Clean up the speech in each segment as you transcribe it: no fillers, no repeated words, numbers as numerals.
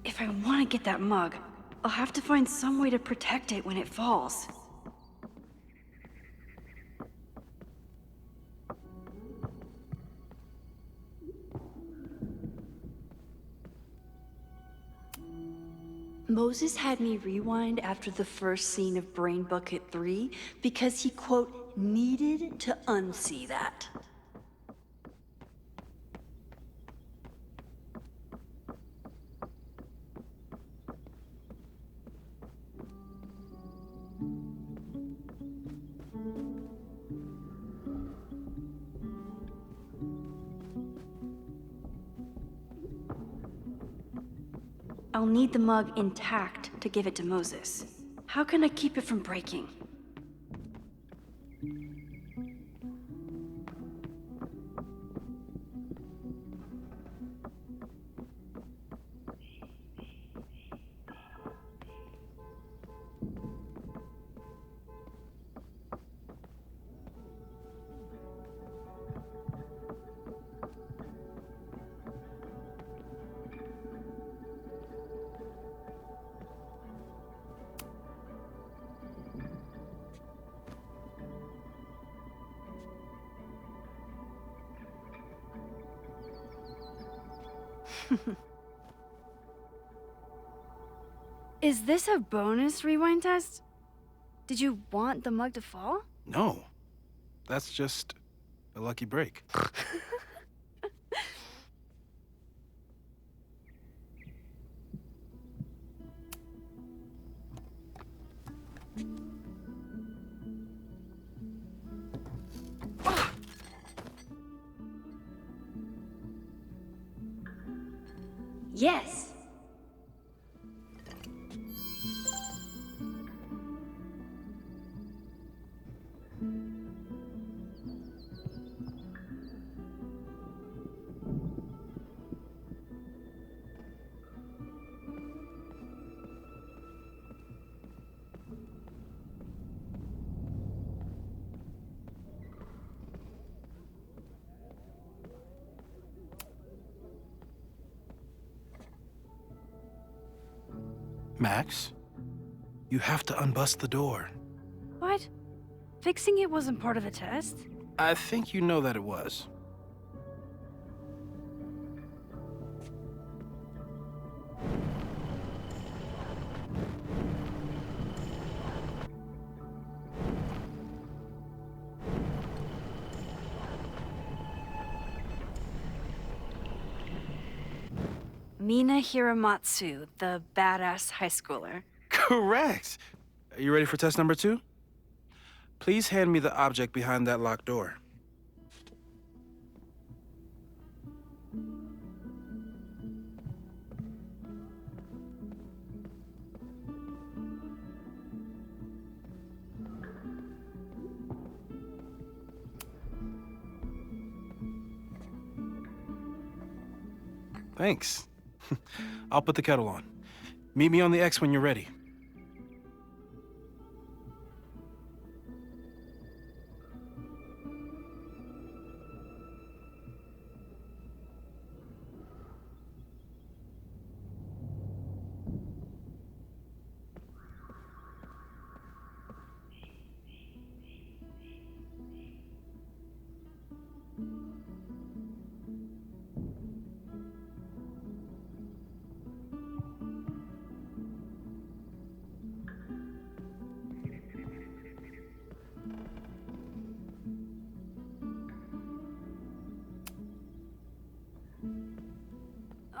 If I want to get that mug, I'll have to find some way to protect it when it falls. Moses had me rewind after the first scene of Brain Bucket 3 because he, quote, needed to unsee that. I'll need the mug intact to give it to Moses. How can I keep it from breaking? Is this a bonus rewind test? Did you want the mug to fall? No. That's just a lucky break. Yes! Max, you have to unbust the door. What? Fixing it wasn't part of the test? I think you know that it was. Mina Hiramatsu, the badass high schooler. Correct! Are you ready for test number 2? Please hand me the object behind that locked door. Thanks. I'll put the kettle on. Meet me on the X when you're ready.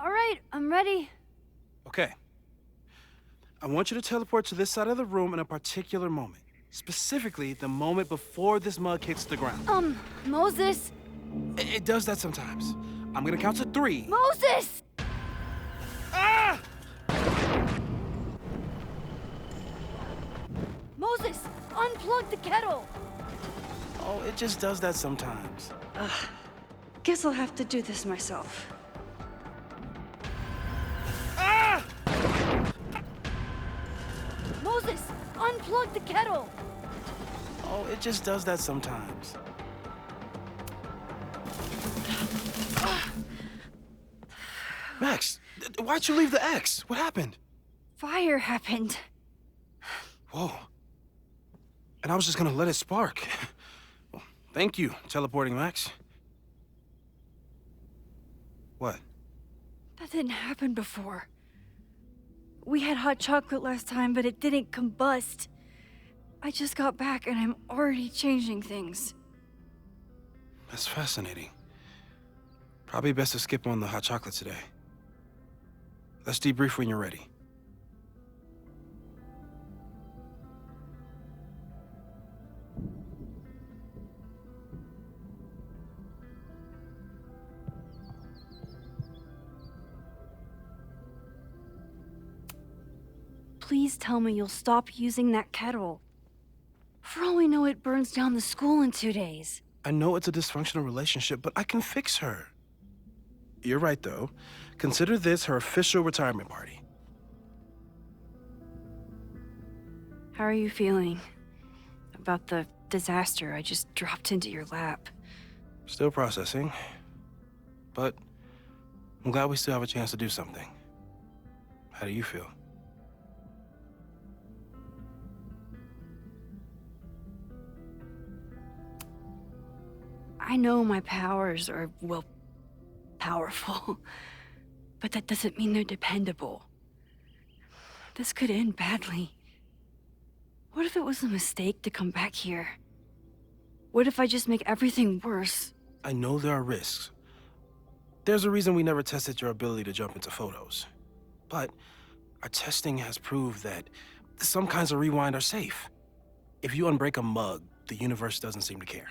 All right, I'm ready. Okay. I want you to teleport to this side of the room in a particular moment. Specifically, the moment before this mug hits the ground. Moses! It does that sometimes. I'm gonna count to 3. Moses! Ah! Moses, unplug the kettle! Oh, it just does that sometimes. Guess I'll have to do this myself. Ah! Moses, unplug the kettle! Oh, it just does that sometimes. Max, Why'd you leave the X? What happened? Fire happened. Whoa. And I was just gonna let it spark. Well, thank you, teleporting Max. What? That didn't happen before. We had hot chocolate last time, but it didn't combust. I just got back and I'm already changing things. That's fascinating. Probably best to skip on the hot chocolate today. Let's debrief when you're ready. Please tell me you'll stop using that kettle. For all we know, it burns down the school in 2 days. I know it's a dysfunctional relationship, but I can fix her. You're right, though. Consider this her official retirement party. How are you feeling about the disaster I just dropped into your lap? Still processing. But I'm glad we still have a chance to do something. How do you feel? I know my powers are, well, powerful, but that doesn't mean they're dependable. This could end badly. What if it was a mistake to come back here? What if I just make everything worse? I know there are risks. There's a reason we never tested your ability to jump into photos. But our testing has proved that some kinds of rewind are safe. If you unbreak a mug, the universe doesn't seem to care.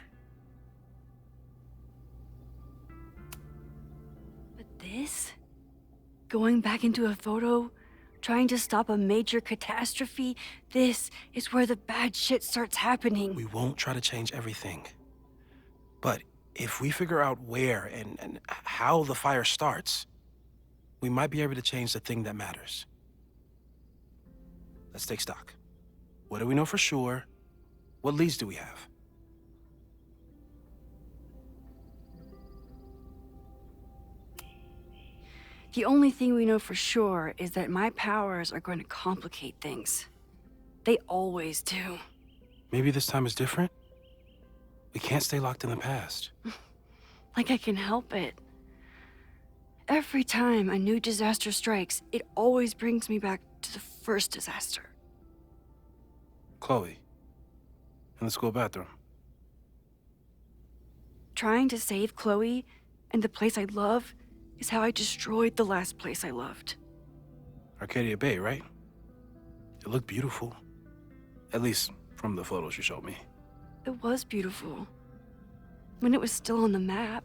But this? Going back into a photo? Trying to stop a major catastrophe? This is where the bad shit starts happening. We won't try to change everything. But if we figure out where and how the fire starts, we might be able to change the thing that matters. Let's take stock. What do we know for sure? What leads do we have? The only thing we know for sure is that my powers are going to complicate things. They always do. Maybe this time is different? We can't stay locked in the past. Like I can help it. Every time a new disaster strikes, it always brings me back to the first disaster. Chloe, in the school bathroom. Trying to save Chloe and the place I love is how I destroyed the last place I loved. Arcadia Bay, right? It looked beautiful. At least from the photos you showed me. It was beautiful. When it was still on the map.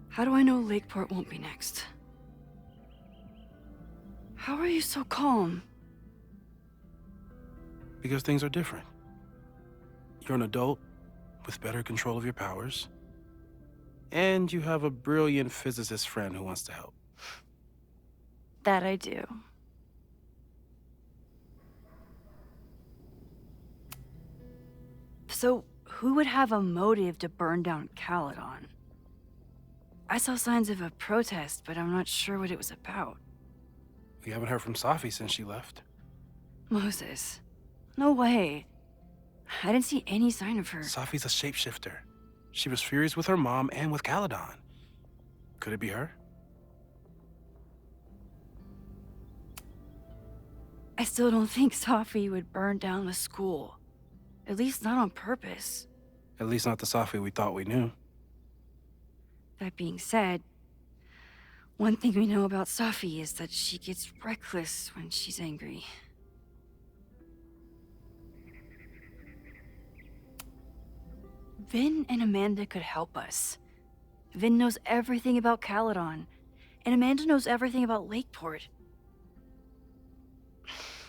How do I know Lakeport won't be next? How are you so calm? Because things are different. You're an adult with better control of your powers. And you have a brilliant physicist friend who wants to help. That I do. So, who would have a motive to burn down Caledon? I saw signs of a protest, but I'm not sure what it was about. We haven't heard from Safi since she left. Moses. No way. I didn't see any sign of her. Safi's a shapeshifter. She was furious with her mom and with Caledon. Could it be her? I still don't think Safi would burn down the school. At least not on purpose. At least not the Safi we thought we knew. That being said, one thing we know about Safi is that she gets reckless when she's angry. Vin and Amanda could help us. Vin knows everything about Caledon, and Amanda knows everything about Lakeport.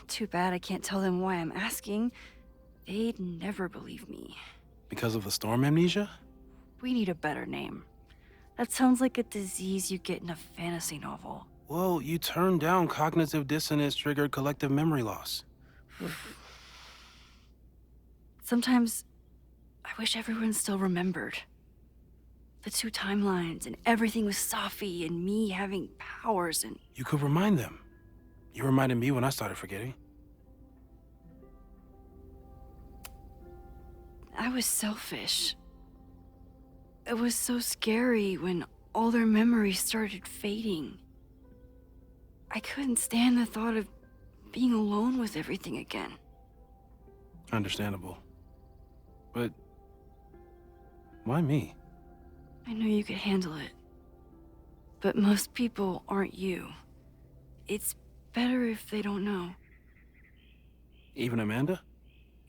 Too bad I can't tell them why I'm asking. They'd never believe me. Because of the storm amnesia? We need a better name. That sounds like a disease you get in a fantasy novel. Well, you turned down cognitive dissonance triggered collective memory loss. Sometimes, I wish everyone still remembered. The two timelines, and everything with Safi and me having powers, and You could remind them. You reminded me when I started forgetting. I was selfish. It was so scary when all their memories started fading. I couldn't stand the thought of being alone with everything again. Understandable. But why me? I knew you could handle it. But most people aren't you. It's better if they don't know. Even Amanda?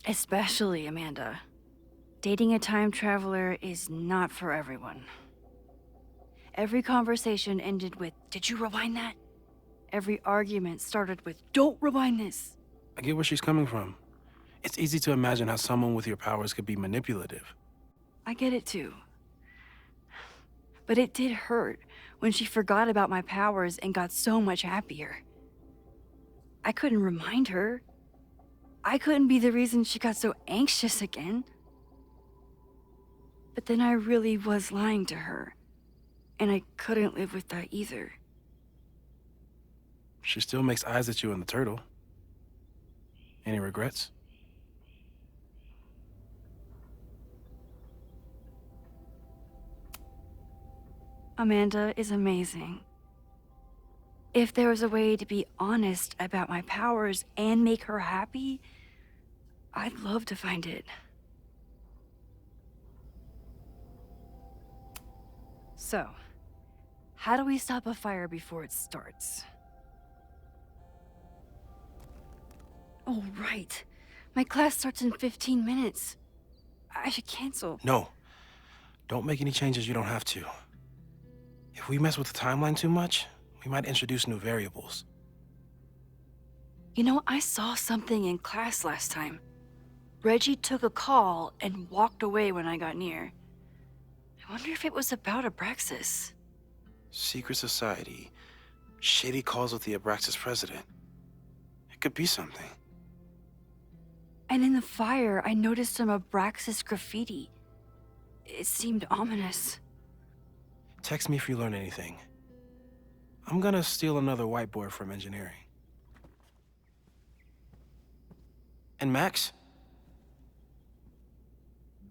Especially Amanda. Dating a time traveler is not for everyone. Every conversation ended with, "Did you rewind that?" Every argument started with, "Don't rewind this." I get where she's coming from. It's easy to imagine how someone with your powers could be manipulative. I get it too. But it did hurt when she forgot about my powers and got so much happier. I couldn't remind her. I couldn't be the reason she got so anxious again. But then I really was lying to her, and I couldn't live with that either. She still makes eyes at you and the turtle. Any regrets? Amanda is amazing. If there was a way to be honest about my powers and make her happy, I'd love to find it. So, how do we stop a fire before it starts? Oh, right. My class starts in 15 minutes. I should cancel. No. Don't make any changes you don't have to. If we mess with the timeline too much, we might introduce new variables. You know, I saw something in class last time. Reggie took a call and walked away when I got near. I wonder if it was about Abraxas. Secret society. Shady calls with the Abraxas president. It could be something. And in the fire, I noticed some Abraxas graffiti. It seemed ominous. Text me if you learn anything. I'm gonna steal another whiteboard from engineering. And Max?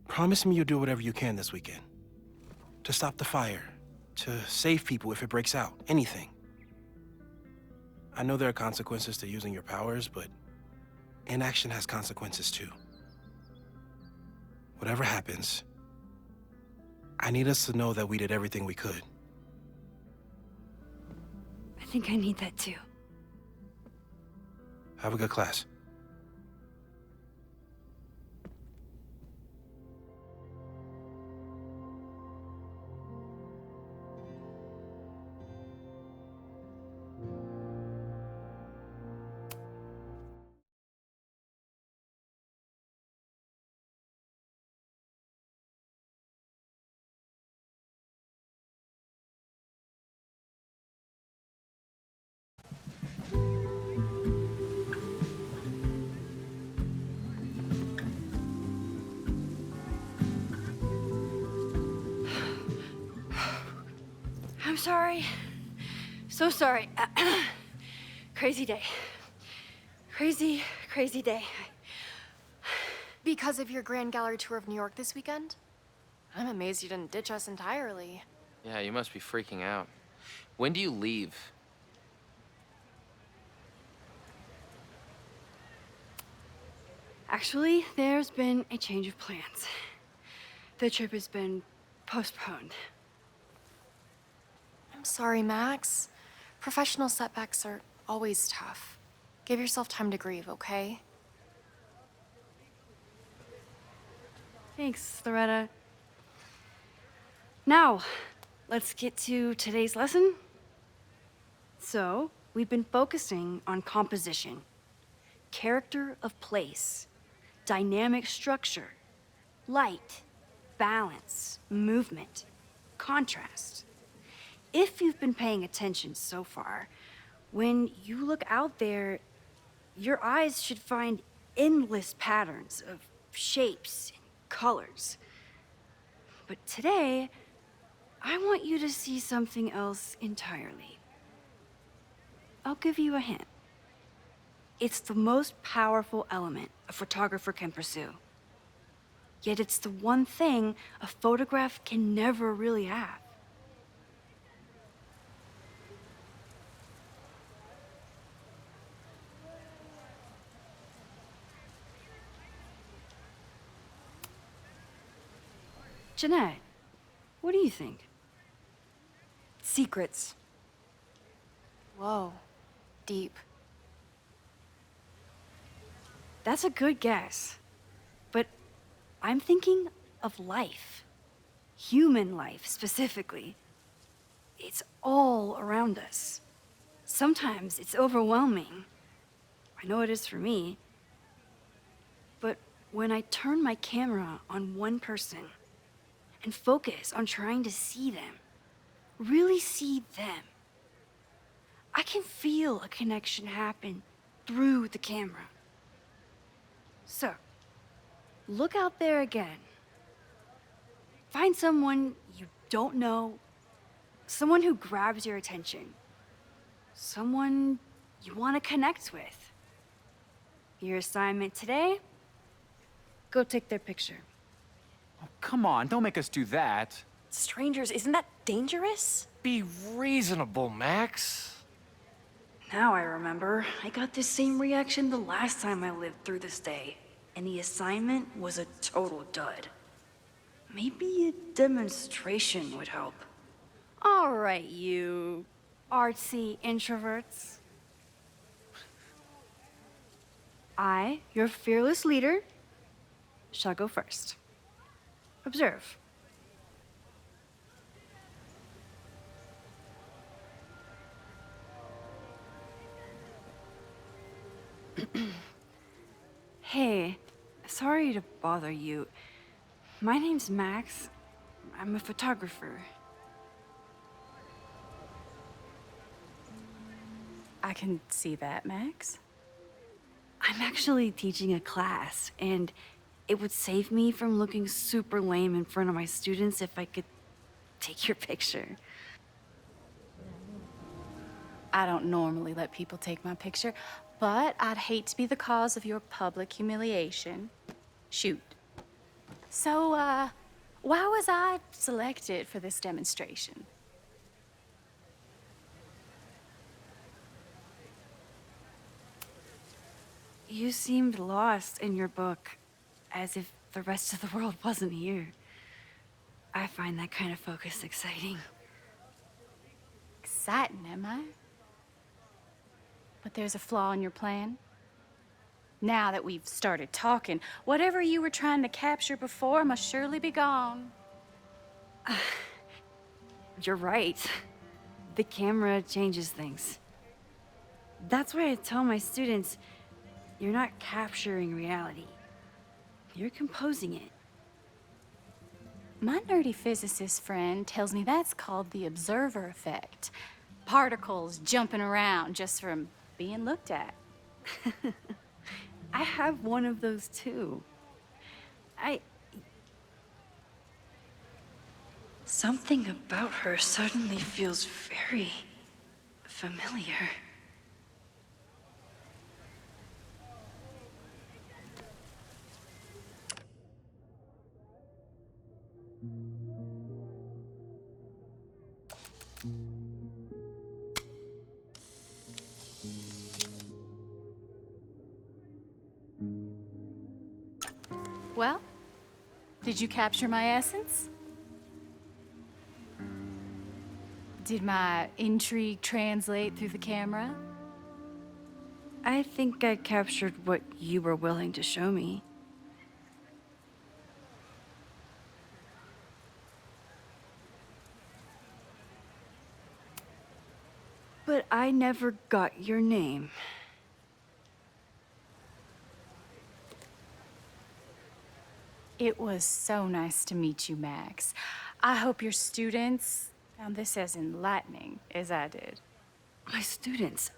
Promise me you'll do whatever you can this weekend. To stop the fire. To save people if it breaks out. Anything. I know there are consequences to using your powers, but inaction has consequences too. Whatever happens, I need us to know that we did everything we could. I think I need that too. Have a good class. I'm sorry. So sorry. Crazy day. Crazy, crazy day. Because of your Grand Gallery tour of New York this weekend? I'm amazed you didn't ditch us entirely. Yeah, you must be freaking out. When do you leave? Actually, there's been a change of plans. The trip has been postponed. I'm sorry, Max. Professional setbacks are always tough. Give yourself time to grieve, okay? Thanks, Loretta. Now, let's get to today's lesson. So, we've been focusing on composition, character of place, dynamic structure, light, balance, movement, contrast. If you've been paying attention so far, when you look out there, your eyes should find endless patterns of shapes and colors. But today, I want you to see something else entirely. I'll give you a hint. It's the most powerful element a photographer can pursue. Yet it's the one thing a photograph can never really have. Jeanette, what do you think? Secrets. Whoa. Deep. That's a good guess. But I'm thinking of life. Human life, specifically. It's all around us. Sometimes it's overwhelming. I know it is for me. But when I turn my camera on one person and focus on trying to see them, really see them, I can feel a connection happen through the camera. So, look out there again. Find someone you don't know, someone who grabs your attention, someone you want to connect with. Your assignment today? Go take their picture. Oh, come on, don't make us do that. Strangers, isn't that dangerous? Be reasonable, Max. Now I remember. I got the same reaction the last time I lived through this day, and the assignment was a total dud. Maybe a demonstration would help. All right, you artsy introverts. I, your fearless leader, shall go first. Observe. Hey, sorry to bother you. My name's Max. I'm a photographer. I can see that, Max. I'm actually teaching a class, and it would save me from looking super lame in front of my students if I could take your picture. I don't normally let people take my picture, but I'd hate to be the cause of your public humiliation. Shoot. So, why was I selected for this demonstration? You seemed lost in your book, as if the rest of the world wasn't here. I find that kind of focus exciting. Exciting, am I? But there's a flaw in your plan. Now that we've started talking, whatever you were trying to capture before must surely be gone. You're right. The camera changes things. That's why I tell my students, you're not capturing reality. You're composing it. My nerdy physicist friend tells me that's called the observer effect. Particles jumping around just from being looked at. I have one of those too. Something about her suddenly feels very familiar. Well, did you capture my essence? Did my intrigue translate through the camera? I think I captured what you were willing to show me. But I never got your name. It was so nice to meet you, Max. I hope your students found this as enlightening as I did. My students.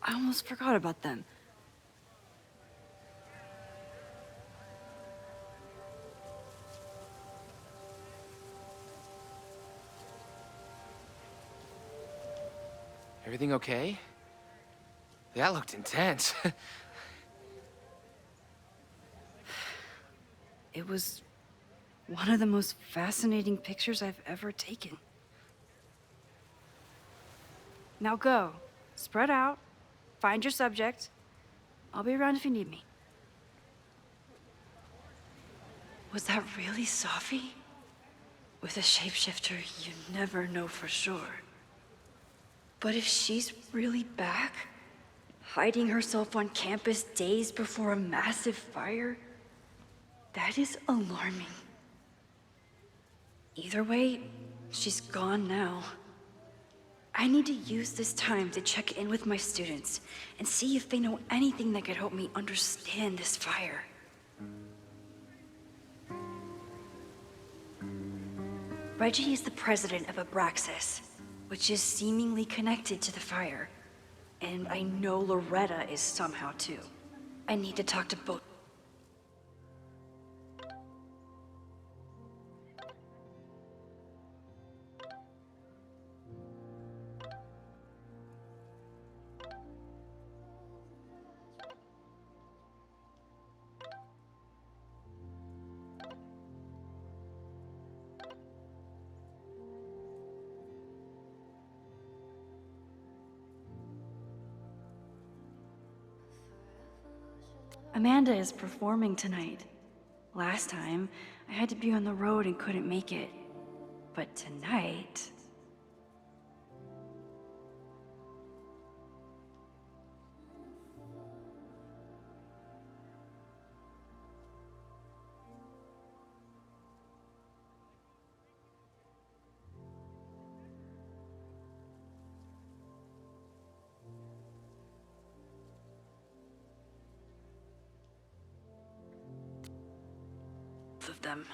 I almost forgot about them. Everything okay? That looked intense. It was one of the most fascinating pictures I've ever taken. Now go. Spread out. Find your subject. I'll be around if you need me. Was that really Safi? With a shapeshifter, you never know for sure. But if she's really back, hiding herself on campus days before a massive fire, that is alarming. Either way, she's gone now. I need to use this time to check in with my students and see if they know anything that could help me understand this fire. Reggie is the president of Abraxas, which is seemingly connected to the fire. And I know Loretta is somehow too. I need to talk to both. Amanda is performing tonight. Last time, I had to be on the road and couldn't make it. But tonight... of them.